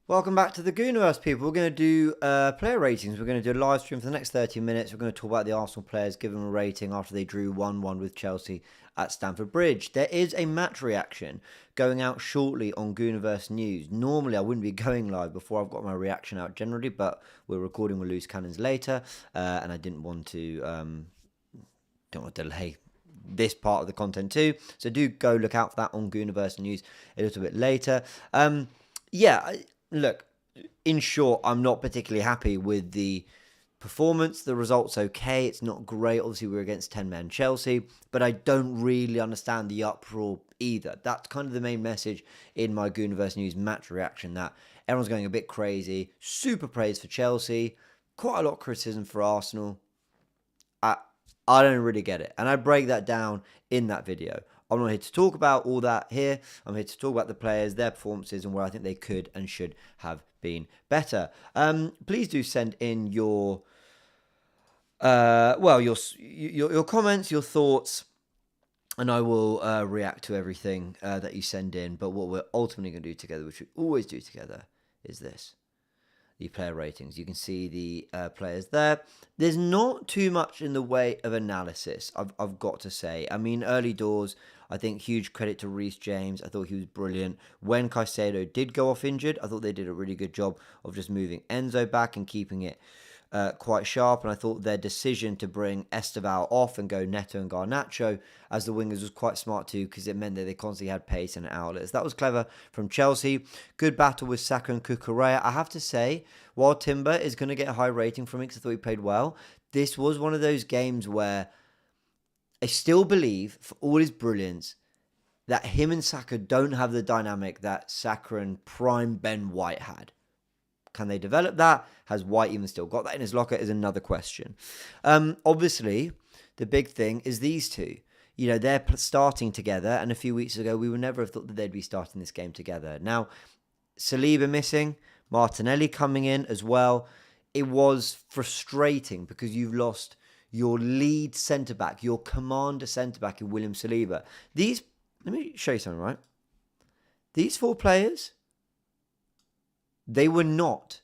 Welcome back to the Goonerverse, people. We're going to do player ratings. We're going to do a live stream for the next 30 minutes. We're going to talk about the Arsenal players, give them a rating after they drew 1-1 with Chelsea at Stamford Bridge. There is a match reaction going out shortly on Goonerverse News. Normally, I wouldn't be going live before I've got my reaction out generally, but we're recording with loose cannons later, and I didn't want to delay this part of the content too. So do go look out for that on Goonerverse News a little bit later. Look, in short, I'm not particularly happy with the performance. The result's okay. It's not great. Obviously, we're against 10-man Chelsea, but I don't really understand the uproar either. That's kind of the main message in my Goonerverse News match reaction, that everyone's going a bit crazy. Super praise for Chelsea. Quite a lot of criticism for Arsenal. I don't really get it. And I break that down in that video. I'm not here to talk about all that here. I'm here to talk about the players, their performances, and where I think they could and should have been better. Please do send in your comments, your thoughts, and I will react to everything that you send in. But what we're ultimately going to do together, which we always do together, is this. The player ratings. You can see the players there. There's not too much in the way of analysis, I've got to say. I mean, early doors, I think huge credit to Reece James. I thought he was brilliant. When Caicedo did go off injured, I thought they did a really good job of just moving Enzo back and keeping it quite sharp. And I thought their decision to bring Esteval off and go Neto and Garnacho as the wingers was quite smart too, because it meant that they constantly had pace and outlets. That was clever from Chelsea. Good battle with Saka and Cucurella. I have to say, while Timber is going to get a high rating from me because I thought he played well, this was one of those games where I still believe, for all his brilliance, that him and Saka don't have the dynamic that Saka and prime Ben White had. Can they develop that? Has White even still got that in his locker is another question. Obviously, the big thing is these two. You know, they're starting together, and a few weeks ago, we would never have thought that they'd be starting this game together. Now, Saliba missing, Martinelli coming in as well. It was frustrating because you've lost your lead centre-back, your commander centre-back in William Saliba. Let me show you something, right? These four players, they were not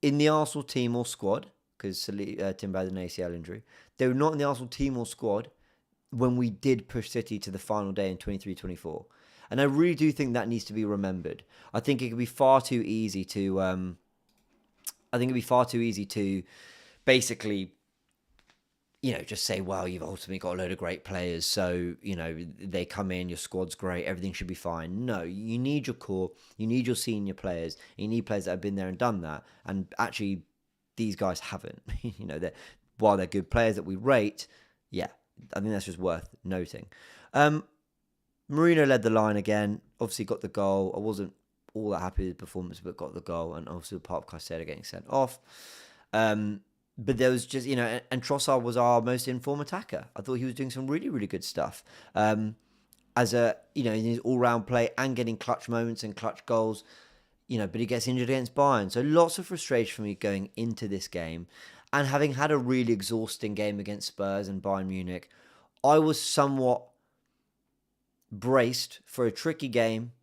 in the Arsenal team or squad, because Timber had an ACL injury. They were not in the Arsenal team or squad when we did push City to the final day in 23-24. And I really do think that needs to be remembered. I think it could be far too easy to basically, just say, well, you've ultimately got a load of great players, so, they come in, your squad's great, everything should be fine. No, you need your core, you need your senior players, you need players that have been there and done that, and actually, these guys haven't. While they're good players that we rate, yeah, I think that's just worth noting. Mourinho led the line again, obviously got the goal. I wasn't all that happy with the performance, but got the goal, and obviously part of Caicedo getting sent off. But there was just, and Trossard was our most informed attacker. I thought he was doing some really, really good stuff. In his all-round play and getting clutch moments and clutch goals, but he gets injured against Bayern. So lots of frustration for me going into this game. And having had a really exhausting game against Spurs and Bayern Munich, I was somewhat braced for a tricky game.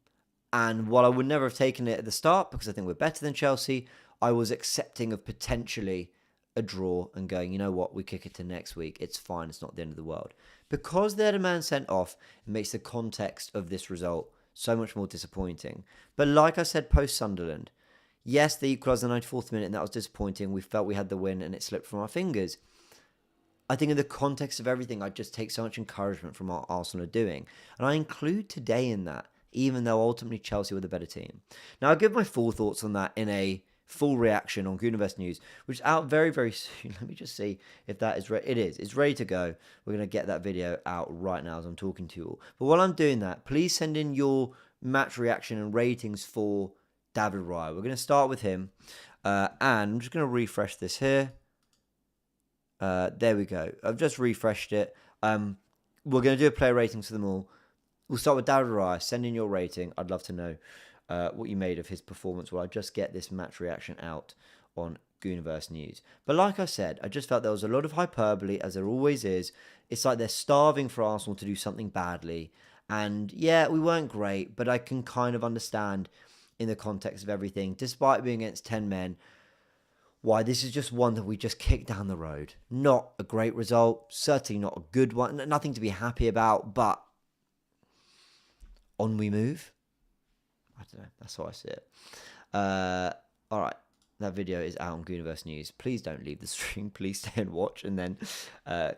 And while I would never have taken it at the start, because I think we're better than Chelsea, I was accepting of potentially a draw and going, you know what, we kick it to next week. It's fine. It's not the end of the world. Because they had a man sent off, it makes the context of this result so much more disappointing. But like I said, post-Sunderland, yes, they equalised in the 94th minute, and that was disappointing. We felt we had the win, and it slipped from our fingers. I think in the context of everything, I just take so much encouragement from what Arsenal are doing. And I include today in that, even though ultimately Chelsea were the better team. Now, I'll give my full thoughts on that in a full reaction on Goonerverse News, which is out very, very soon. Let me just see if that is ready. It is. It's ready to go. We're going to get that video out right now as I'm talking to you all. But while I'm doing that, please send in your match reaction and ratings for David Raya. We're going to start with him. And I'm just going to refresh this here. There we go. I've just refreshed it. We're going to do a player ratings for them all. We'll start with David Raya. Send in your rating. I'd love to know what you made of his performance while I just get this match reaction out on Goonerverse News. But like I said, I just felt there was a lot of hyperbole, as there always is. It's like they're starving for Arsenal to do something badly. And yeah, we weren't great, but I can kind of understand in the context of everything, despite being against 10 men, why this is just one that we just kicked down the road. Not a great result, certainly not a good one, nothing to be happy about, but on we move. I don't know, that's how I see it. All right, that video is out on Goonerverse News. Please don't leave the stream, please stay and watch, and then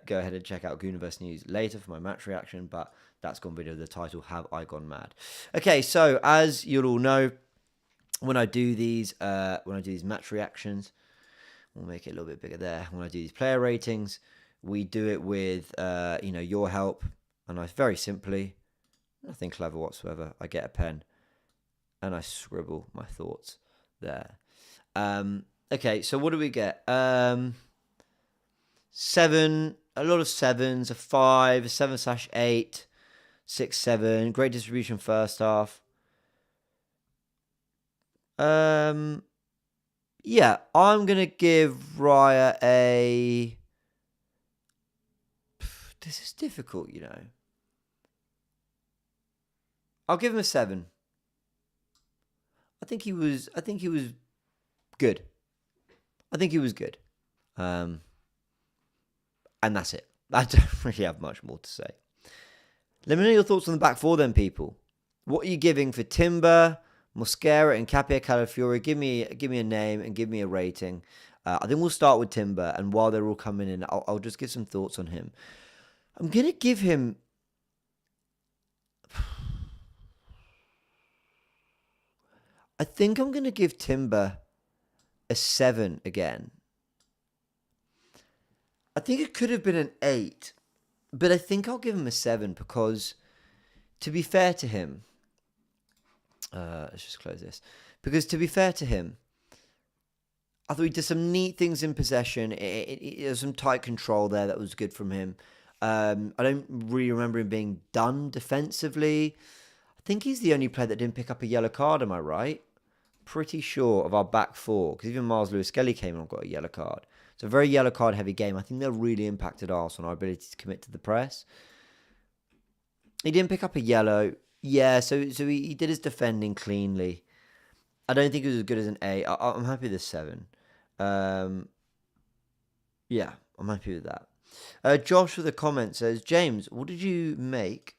go ahead and check out Goonerverse News later for my match reaction, but that's gone video, the title, Have I Gone Mad? Okay, so as you'll all know, when I do these match reactions, we'll make it a little bit bigger there. When I do these player ratings, we do it with, your help. And I very simply, nothing clever whatsoever, I get a pen and I scribble my thoughts there. Okay, so what do we get? 7, a lot of 7s, a 5, a 7/8, 6, 7. Great distribution first half. Yeah, I'm going to give Raya a... This is difficult, you know. I'll give him a 7. I think he was good. I think he was good. And that's it. I don't really have much more to say. Let me know your thoughts on the back four then, people. What are you giving for Timber, Mosquera, and Capia Calafiore? Give me a name and give me a rating. I think we'll start with Timber, and while they're all coming in, I'll just give some thoughts on him. I'm going to give him... I think I'm going to give Timber a 7 again. I think it could have been an 8, but I think I'll give him a 7 because, to be fair to him, let's just close this. Because to be fair to him, I thought he did some neat things in possession. There was some tight control there that was good from him. I don't really remember him being done defensively. I think he's the only player that didn't pick up a yellow card, am I right? Pretty sure of our back four, because even Miles Lewis-Skelly came and got a yellow card. It's a very yellow card heavy game. I think that really impacted Arsenal, our ability to commit to the press. He didn't pick up a yellow. Yeah, so he did his defending cleanly. I don't think it was as good as an 8. I'm happy with a 7. Yeah, I'm happy with that. Josh with a comment says, James, what did you make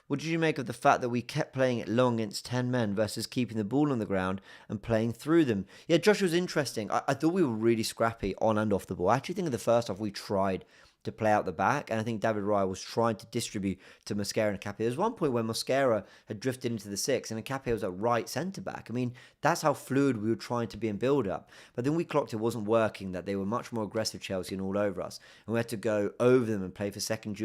of the fact that we kept playing it long against 10 men versus keeping the ball on the ground and playing through them? Yeah, Josh was interesting. I thought we were really scrappy on and off the ball. I actually think in the first half we tried to play out the back, and I think David Raya was trying to distribute to Mosquera and Capia. There was one point where Mosquera had drifted into the 6 and Capia was at right centre-back. I mean, that's how fluid we were trying to be in build-up. But then we clocked it wasn't working, that they were much more aggressive, Chelsea, and all over us. And we had to go over them and play for second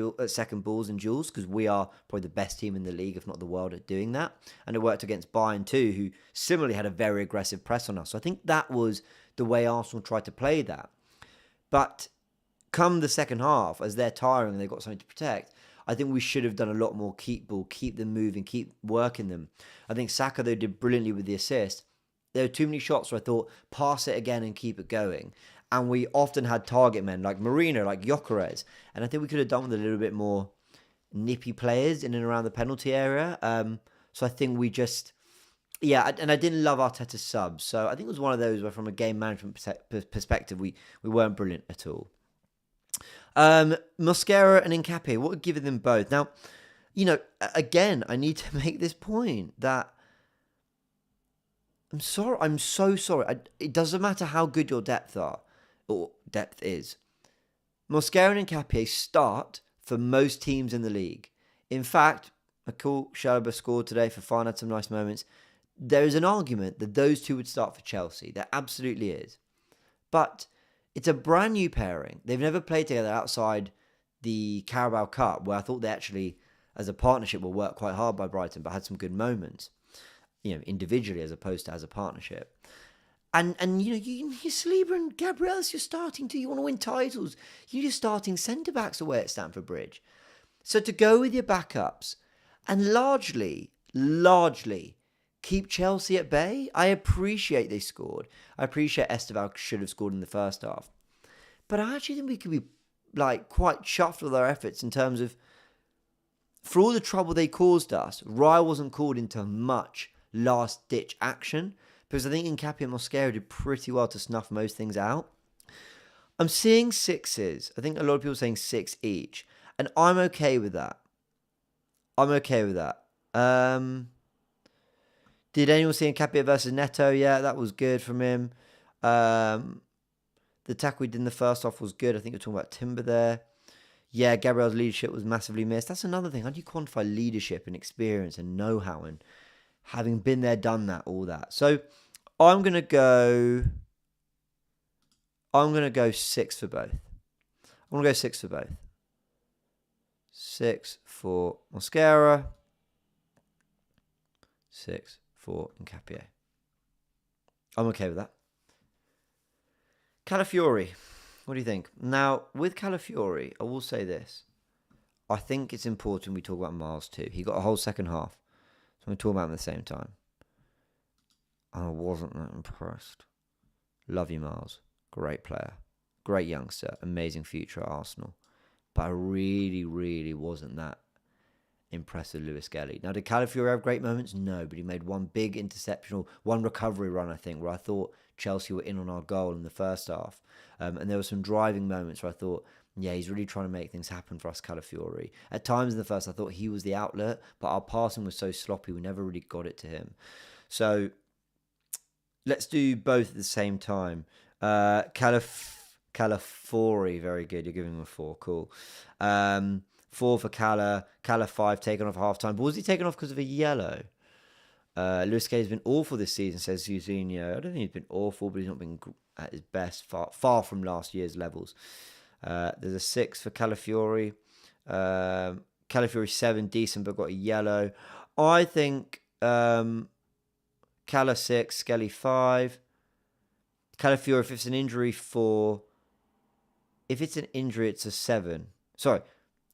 balls and duels, because we are probably the best team in the league, if not the world, at doing that. And it worked against Bayern too, who similarly had a very aggressive press on us. So I think that was the way Arsenal tried to play that. But come the second half, as they're tiring and they've got something to protect, I think we should have done a lot more keep ball, keep them moving, keep working them. I think Saka, though, did brilliantly with the assist. There were too many shots where I thought, pass it again and keep it going. And we often had target men like Marino, like Gyökeres. And I think we could have done with a little bit more nippy players in and around the penalty area. So I think we just... Yeah, and I didn't love Arteta's subs. So I think it was one of those where from a game management perspective, we weren't brilliant at all. Mosquera and Nkapie, what would give them both? Now, again, I need to make this point that I'm so sorry. It doesn't matter how good your depth is. Mosquera and Nkapie start for most teams in the league. In fact, a cool Chalobah scored today for Fine, had some nice moments. There is an argument that those two would start for Chelsea. There absolutely is. But it's a brand new pairing. They've never played together outside the Carabao Cup, where I thought they actually, as a partnership, will work quite hard by Brighton, but had some good moments, individually as opposed to as a partnership. And you Saliba and Gabriel, you want to win titles. You're starting centre-backs away at Stamford Bridge. So to go with your backups and largely keep Chelsea at bay. I appreciate they scored. I appreciate Esteval should have scored in the first half. But I actually think we could be quite chuffed with our efforts in terms of, for all the trouble they caused us, Raya wasn't called into much last-ditch action, because I think Nkapia and Mosquera did pretty well to snuff most things out. I'm seeing 6s. I think a lot of people are saying 6 each, and I'm okay with that. Did anyone see Nkapia versus Neto? Yeah, that was good from him. The tackle he did in the first half was good. I think you're talking about Timber there. Yeah, Gabriel's leadership was massively missed. That's another thing. How do you quantify leadership and experience and know-how and having been there, done that, all that? So I'm gonna go 6 for both. I'm gonna go 6 for both. 6 for Mosquera. 6 for Nkapia. I'm okay with that. Calafiori, what do you think? Now, with Calafiori, I will say this. I think it's important we talk about Miles too. He got a whole second half. So I'm going to talk about him at the same time. I wasn't that impressed. Love you, Miles. Great player. Great youngster. Amazing future at Arsenal. But I really, really wasn't that impressed with Lewis Skelly. Now, did Calafiori have great moments? No, but he made one big interceptional, one recovery run, I think, where I thought Chelsea were in on our goal in the first half. And there were some driving moments where I thought, yeah, he's really trying to make things happen for us, Calafiori. At times in the first, I thought he was the outlet, but our passing was so sloppy, we never really got it to him. So let's do both at the same time. Calafiori, very good. You're giving him a 4. Cool. 4 for Cala 5 taken off half-time. But was he taken off because of a yellow? Lewis Skelly's been awful this season, says Eugenio. I don't think he's been awful, but he's not been at his best, far from last year's levels. There's a 6 for Calafiori. Calafiori 7, decent, but got a yellow. I think Cala 6, Skelly 5. Calafiori, if it's an injury, 4. If it's an injury, it's a 7. Sorry.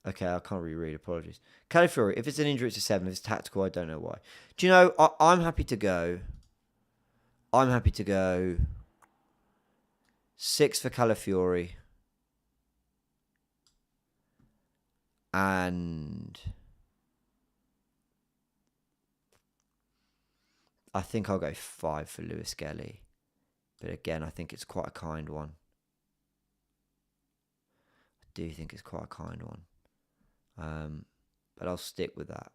Okay, I can't really read. Apologies. Calafiori, if it's an injury, it's a 7. If it's tactical, I don't know why. Do you know, I'm happy to go. 6 for Calafiori. And I think I'll go 5 for Lewis Skelly. But again, I think it's quite a kind one. I do think it's quite a kind one. But I'll stick with that.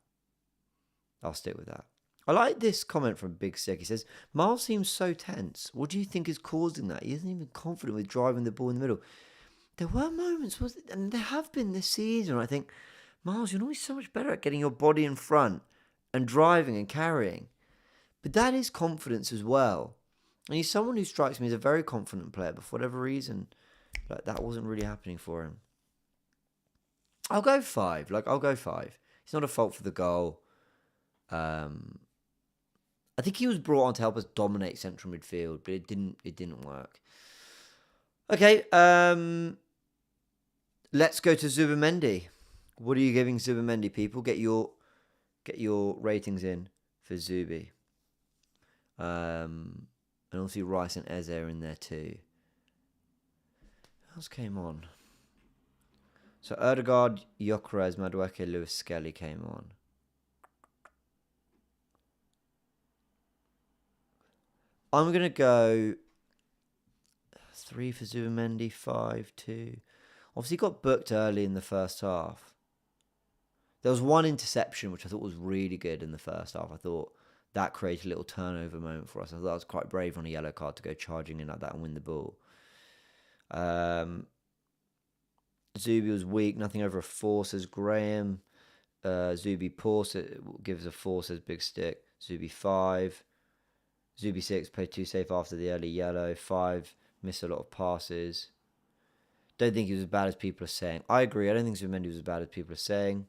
I like this comment from Big Sick. He says, Miles seems so tense. What do you think is causing that? He isn't even confident with driving the ball in the middle. There were moments, and there have been this season, I think, Miles, you're always so much better at getting your body in front and driving and carrying. But that is confidence as well. And he's someone who strikes me as a very confident player, but for whatever reason, like that wasn't really happening for him. I'll go 5. It's not a fault for the goal. I think he was brought on to help us dominate central midfield, but it didn't work. Okay, let's go to Zubimendi. What are you giving Zubimendi, people? Get your ratings in for Zubi. And obviously Rice and Eze are in there too. Who else came on? So Erdegaard, Gyökeres, Madueke, Lewis Skelly came on. I'm going to go 3 for Zubimendi, 5, 2. Obviously got booked early in the first half. There was one interception which I thought was really good in the first half. I thought that created a little turnover moment for us. I thought that was quite brave on a yellow card to go charging in like that and win the ball. Zubi was weak, nothing over a 4, says Graham. Zubi poor, gives a 4, says Big Stick. Zubi 5. Zubi 6, played too safe after the early yellow. 5, missed a lot of passes. Don't think he was as bad as people are saying. I agree, I don't think Zubimendi was as bad as people are saying.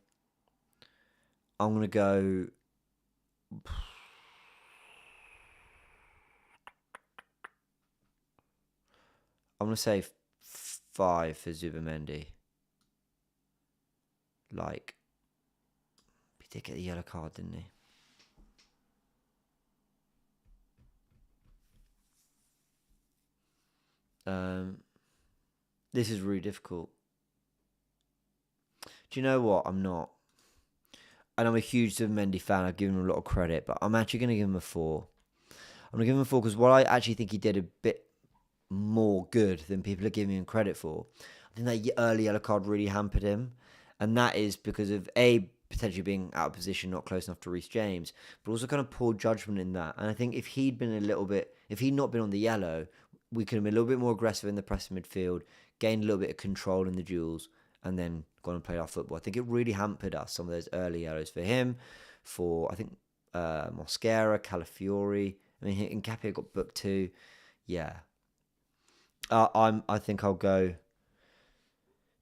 I'm going to go... I'm going to say 5 for Zubimendi. Like, he did get the yellow card, didn't he? This is really difficult. Do you know what? I'm not. and I'm a huge Zubimendi fan. I've given him a lot of credit, but I'm actually going to give him a 4. I'm going to give him a 4 because what I actually think he did a bit more good than people are giving him credit for. I think that early yellow card really hampered him, and that is because of potentially being out of position, not close enough to Reece James, but also kind of poor judgment in that. And I think if he'd not been on the yellow, we could have been a little bit more aggressive in the press midfield, gained a little bit of control in the duels, and then gone and played our football. I think it really hampered us, some of those early yellows for him, for, I think, Mosquera, Calafiori. I mean, Nkapia got booked too. Yeah. I think I'll go.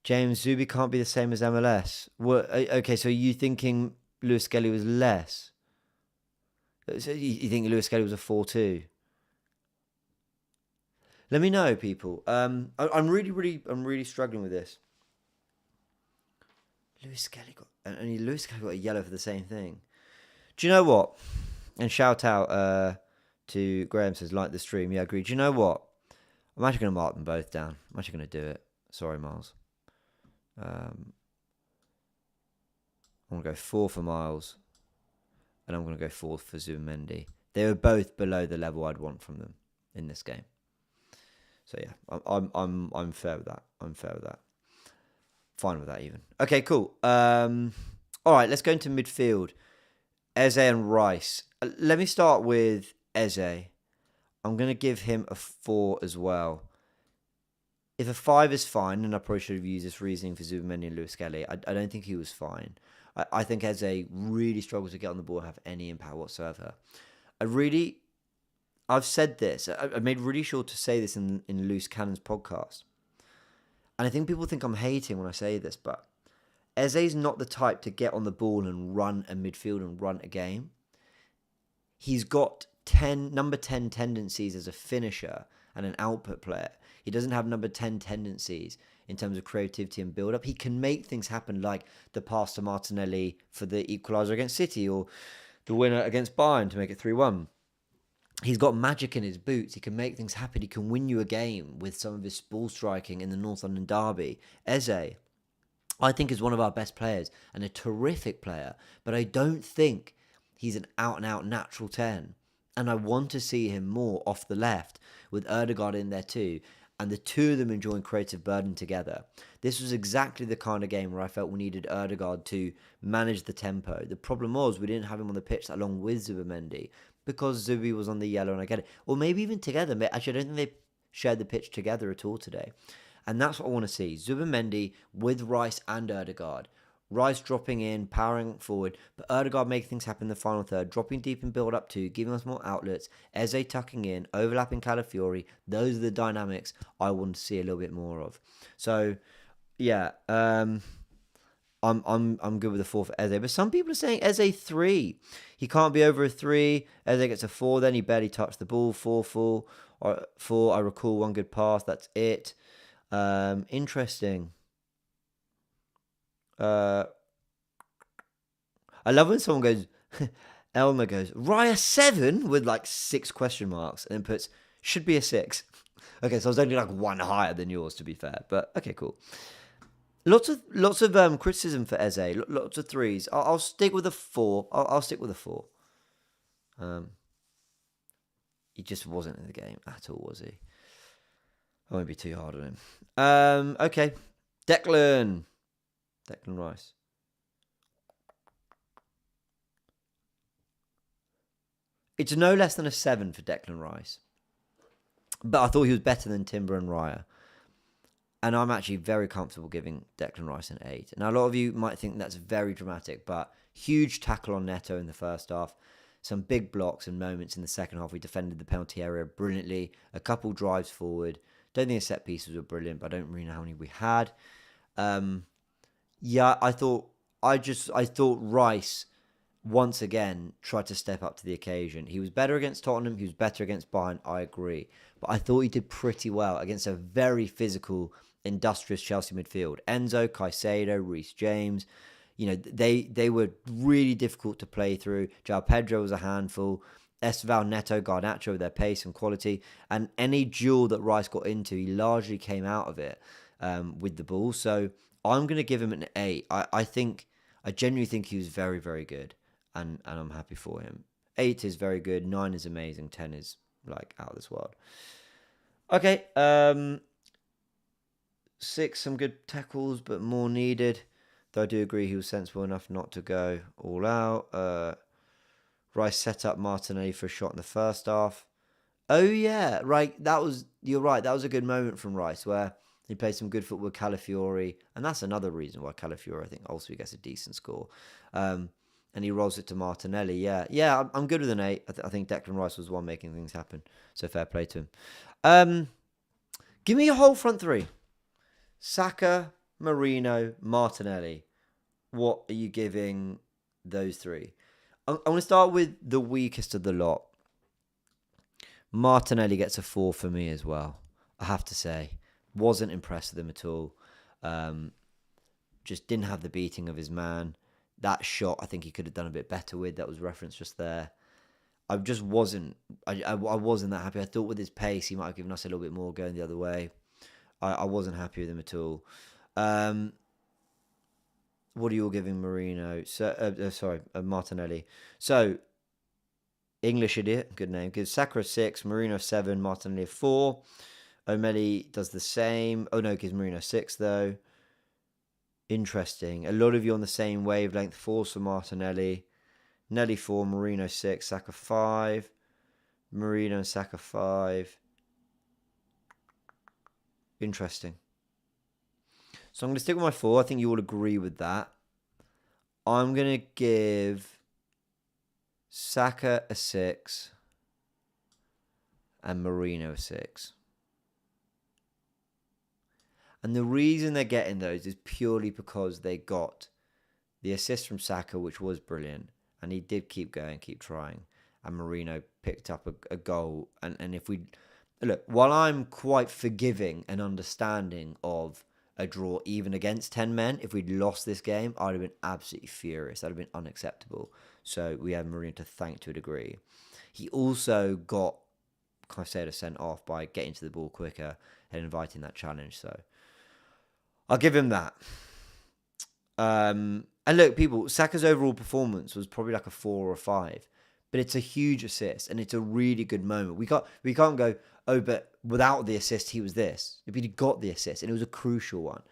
James, Zubi can't be the same as MLS. What? Okay, so are you thinking Lewis Skelly was less? So you think Lewis Skelly was a 4-2? Let me know, people. I'm really struggling with this. Lewis Skelly got a yellow for the same thing. Do you know what? And shout out to Graham, says like the stream. Yeah, I agree. Do you know what? I'm actually going to mark them both down. I'm actually going to do it. Sorry, Miles. I'm going to go 4 for Miles, and I'm going to go 4 for Zubimendi. They were both below the level I'd want from them in this game. So yeah, I'm fair with that. Fine with that even. Okay, cool. All right, let's go into midfield. Eze and Rice. Let me start with Eze. I'm going to give him a 4 as well. If a 5 is fine, and I probably should have used this reasoning for Zubimendi and Lewis Skelly, I don't think he was fine. I think Eze really struggles to get on the ball and have any impact whatsoever. I've said this. I made really sure to say this in Loose Cannon's podcast. And I think people think I'm hating when I say this, but Eze's not the type to get on the ball and run a midfield and run a game. He's got number 10 tendencies as a finisher and an output player. He doesn't have number 10 tendencies in terms of creativity and build-up. He can make things happen, like the pass to Martinelli for the equaliser against City, or the winner against Bayern to make it 3-1. He's got magic in his boots. He can make things happen. He can win you a game with some of his ball striking in the North London derby. Eze, I think, is one of our best players and a terrific player, but I don't think he's an out-and-out natural 10. And I want to see him more off the left with Ødegaard in there too, and the two of them enjoying creative burden together. This was exactly the kind of game where I felt we needed Ødegaard to manage the tempo. The problem was we didn't have him on the pitch that long with Zubimendi because Zubi was on the yellow, and I get it. Or maybe even together. Actually, I don't think they shared the pitch together at all today. And that's what I want to see. Zubimendi with Rice and Ødegaard. Rice dropping in, powering forward, but Ødegaard making things happen in the final third, dropping deep and build up to, giving us more outlets, Eze tucking in, overlapping Calafiori. Those are the dynamics I want to see a little bit more of. So, yeah, I'm good with the 4 for Eze, but some people are saying Eze 3. He can't be over a 3. Eze gets a 4, then he barely touched the ball. 4. I recall one good pass. That's it. Interesting. I love when someone goes, Elmer goes, Raya 7 with like 6 question marks, and then puts, should be a 6. Okay, so I was only like 1 higher than yours, to be fair, but okay, cool. Lots of criticism for Eze, lots of 3s. I'll stick with a 4. I'll stick with a 4. He just wasn't in the game at all, was he? I won't be too hard on him. Okay, Declan Rice. It's no less than a 7 for Declan Rice. But I thought he was better than Timber and Raya. And I'm actually very comfortable giving Declan Rice an 8. Now, a lot of you might think that's very dramatic, but huge tackle on Neto in the first half. Some big blocks and moments in the second half. We defended the penalty area brilliantly. A couple drives forward. Don't think the set pieces were brilliant, but I don't really know how many we had. Yeah, I thought Rice once again tried to step up to the occasion. He was better against Tottenham. He was better against Bayern. I agree. But I thought he did pretty well against a very physical, industrious Chelsea midfield. Enzo, Caicedo, Reece James. You know, they were really difficult to play through. João Pedro was a handful. Esteval, Neto, Garnacho with their pace and quality. And any duel that Rice got into, he largely came out of it with the ball. So I'm going to give him an 8. I think I genuinely think he was very, very good, and I'm happy for him. 8 is very good, 9 is amazing, 10 is like out of this world. Okay, 6, some good tackles, but more needed. Though I do agree he was sensible enough not to go all out. Rice set up Martinelli for a shot in the first half. Oh yeah, right. You're right. That was a good moment from Rice where he played some good football with Calafiori, and that's another reason why Calafiori I think also gets a decent score. And he rolls it to Martinelli. Yeah. I'm good with an 8. I think Declan Rice was the one making things happen. So fair play to him. Give me a whole front three: Saka, Marino, Martinelli. What are you giving those three? I'm going to start with the weakest of the lot. Martinelli gets a 4 for me as well. I have to say, wasn't impressed with him at all. Just didn't have the beating of his man. That shot, I think he could have done a bit better with. That was referenced just there. I just wasn't. I wasn't that happy. I thought with his pace, he might have given us a little bit more going the other way. I wasn't happy with him at all. What are you all giving Marino? Martinelli. So, English idiot, good name. Gives Saka a 6, Marino a 7, Martinelli a 4. O'Malley does the same. Oh no, gives Marino a 6 though. Interesting. A lot of you on the same wavelength. 4 for Martinelli. Nelly 4, Marino 6, Saka 5. Marino and Saka 5. Interesting. So I'm going to stick with my 4. I think you all agree with that. I'm going to give Saka a 6 and Marino a 6. And the reason they're getting those is purely because they got the assist from Saka, which was brilliant. And he did keep going, keep trying. And Marino picked up a goal. And if we... Look, while I'm quite forgiving and understanding of a draw even against 10 men, if we'd lost this game, I'd have been absolutely furious. That would have been unacceptable. So we have Marino to thank to a degree. He also got, Caicedo sent off by getting to the ball quicker and inviting that challenge. So I'll give him that. And look, people, Saka's overall performance was probably like a 4 or a 5. But it's a huge assist and it's a really good moment. We can't go, oh, but without the assist, he was this. If he'd got the assist, and it was a crucial one.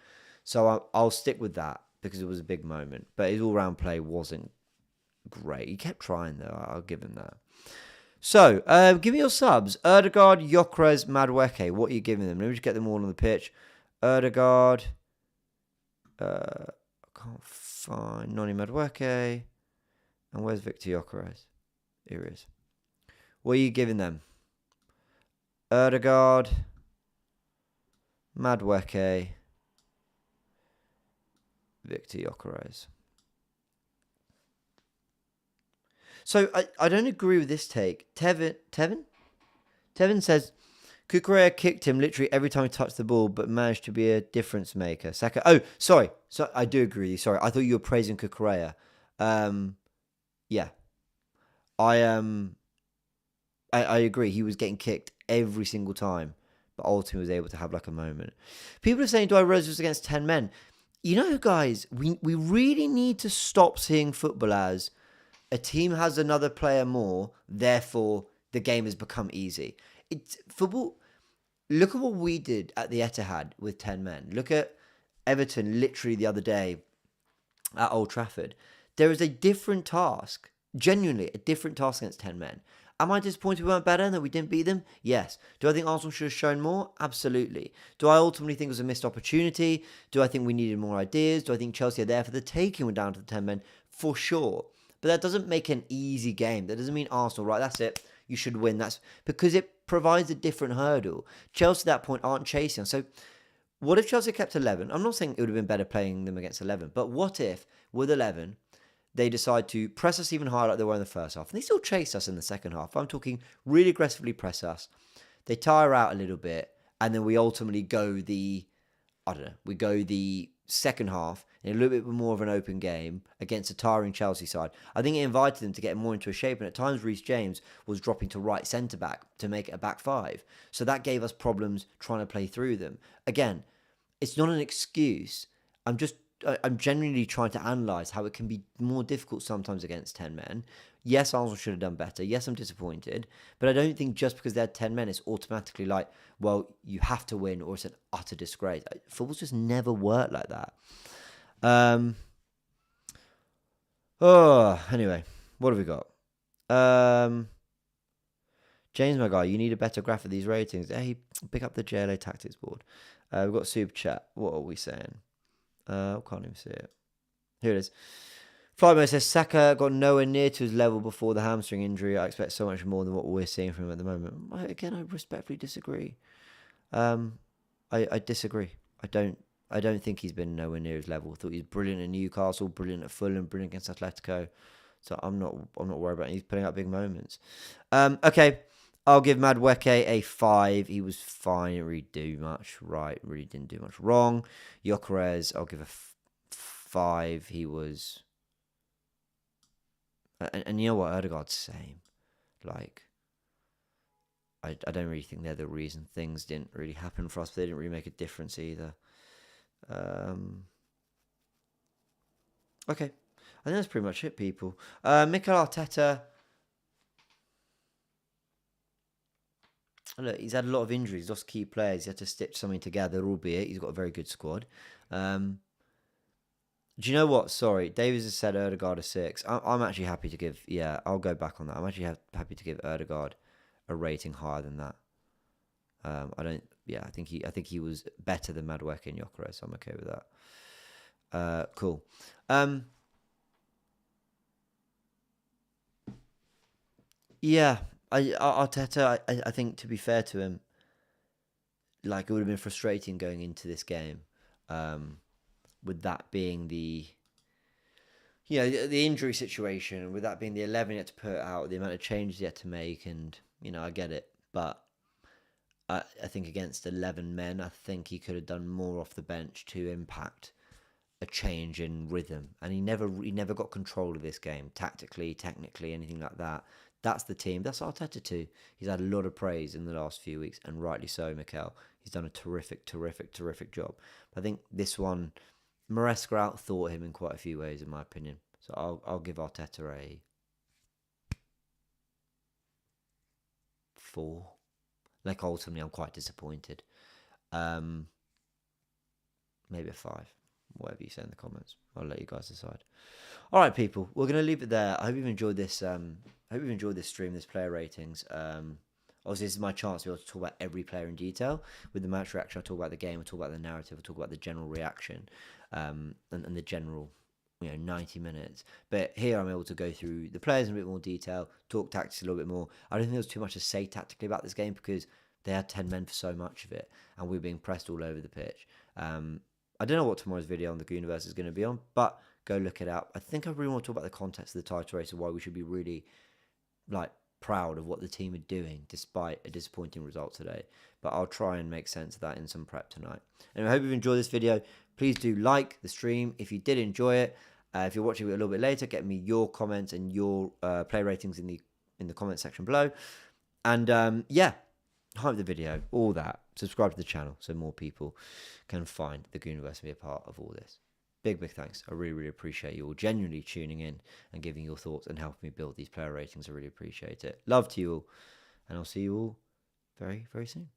So I'll stick with that because it was a big moment. But his all-round play wasn't great. He kept trying, though. I'll give him that. So, give me your subs. Erdegaard, Gyökeres, Madueke. What are you giving them? Let me just get them all on the pitch. Erdegaard. I can't find Noni Madueke. And where's Victor Gyökeres? Here he is. What are you giving them? Erdegaard, Madueke, Victor Gyökeres. So I don't agree with this take. Tevin says Cucurella kicked him literally every time he touched the ball, but managed to be a difference maker. Saka. Oh, sorry. So I do agree with you. Sorry, I thought you were praising Cucurella. Yeah. I agree. He was getting kicked every single time, but ultimately was able to have like a moment. People are saying, do I rose this against 10 men? You know, guys, we really need to stop seeing football as a team has another player more, therefore the game has become easy. It's football. Look at what we did at the Etihad with 10 men. Look at Everton literally the other day at Old Trafford. There is a different task. Genuinely, a different task against 10 men. Am I disappointed we weren't better and that we didn't beat them? Yes. Do I think Arsenal should have shown more? Absolutely. Do I ultimately think it was a missed opportunity? Do I think we needed more ideas? Do I think Chelsea are there for the taking when down to the 10 men? For sure. But that doesn't make an easy game. That doesn't mean Arsenal, right, that's it, you should win. That's because it provides a different hurdle. Chelsea at that point aren't chasing. So what if Chelsea kept 11? I'm not saying it would have been better playing them against 11, but what if with 11... they decide to press us even higher like they were in the first half. And they still chase us in the second half. I'm talking really aggressively press us. They tire out a little bit. And then we ultimately go the second half in a little bit more of an open game against a tiring Chelsea side. I think it invited them to get more into a shape. And at times, Reece James was dropping to right centre-back to make it a back five. So that gave us problems trying to play through them. Again, it's not an excuse. I'm just I'm genuinely trying to analyse how it can be more difficult sometimes against 10 men. Yes, Arsenal should have done better. Yes, I'm disappointed. But I don't think just because they had 10 men, it's automatically like, well, you have to win or it's an utter disgrace. Football's just never worked like that. Anyway, what have we got? James, my guy, you need a better graph of these ratings. Hey, pick up the JLA tactics board. We've got super chat. What are we saying? I can't even see it. Here it is. Flightmate says Saka got nowhere near to his level before the hamstring injury. I expect so much more than what we're seeing from him at the moment. Again, I respectfully disagree. I disagree. I don't think he's been nowhere near his level. I thought he was brilliant at Newcastle, brilliant at Fulham, brilliant against Atletico. So I'm not worried about him. He's putting up big moments. Okay. I'll give Madueke a 5. He was fine. Didn't really do much right. Really didn't do much wrong. Gyökeres, I'll give a 5. He was... And you know what? Odegaard's same. Like, I don't really think they're the reason things didn't really happen for us. But they didn't really make a difference either. Okay. I think that's pretty much it, people. Mikel Arteta... Look, he's had a lot of injuries, lost key players. He had to stitch something together, albeit he's got a very good squad. Do you know what? Sorry, Davies has said Odegaard a 6. I'm actually happy to give... Yeah, I'll go back on that. I'm actually happy to give Odegaard a rating higher than that. I don't... Yeah, I think he was better than Madueke and Gyökeres, so I'm okay with that. Cool. Yeah, Arteta, I think, to be fair to him, like, it would have been frustrating going into this game, with that being the injury situation, with that being the 11 he had to put out, the amount of changes he had to make, and, I get it, but I think against 11 men, I think he could have done more off the bench to impact a change in rhythm, and he never got control of this game, tactically, technically, anything like that. That's the team. That's Arteta too. He's had a lot of praise in the last few weeks, and rightly so, Mikel. He's done a terrific job. I think this one, Maresca outthought him in quite a few ways, in my opinion. So I'll give Arteta a 4. Like, ultimately, I'm quite disappointed. Maybe a 5. Whatever you say in the comments. I'll let you guys decide. All right, people. We're going to leave it there. I hope you've enjoyed this. I hope you've enjoyed this stream, this player ratings. Obviously, this is my chance to be able to talk about every player in detail. With the match reaction, I'll talk about the game, I'll talk about the narrative, I'll talk about the general reaction, and the general, 90 minutes. But here I'm able to go through the players in a bit more detail, talk tactics a little bit more. I don't think there's too much to say tactically about this game because they had 10 men for so much of it, and we were being pressed all over the pitch. I don't know what tomorrow's video on the Goonerverse is going to be on, but go look it up. I think I really want to talk about the context of the title race and why we should be really, proud of what the team are doing despite a disappointing result today. But I'll try and make sense of that in some prep tonight. Anyway, I hope you've enjoyed this video. Please do like the stream if you did enjoy it. If you're watching it a little bit later, get me your comments and your play ratings in the comment section below. And hype the video, all that. Subscribe to the channel so more people can find the Goonerverse and be a part of all this. Big thanks. I really appreciate you all genuinely tuning in and giving your thoughts and helping me build these player ratings. I really appreciate it. Love to you all, and I'll see you all very, very soon.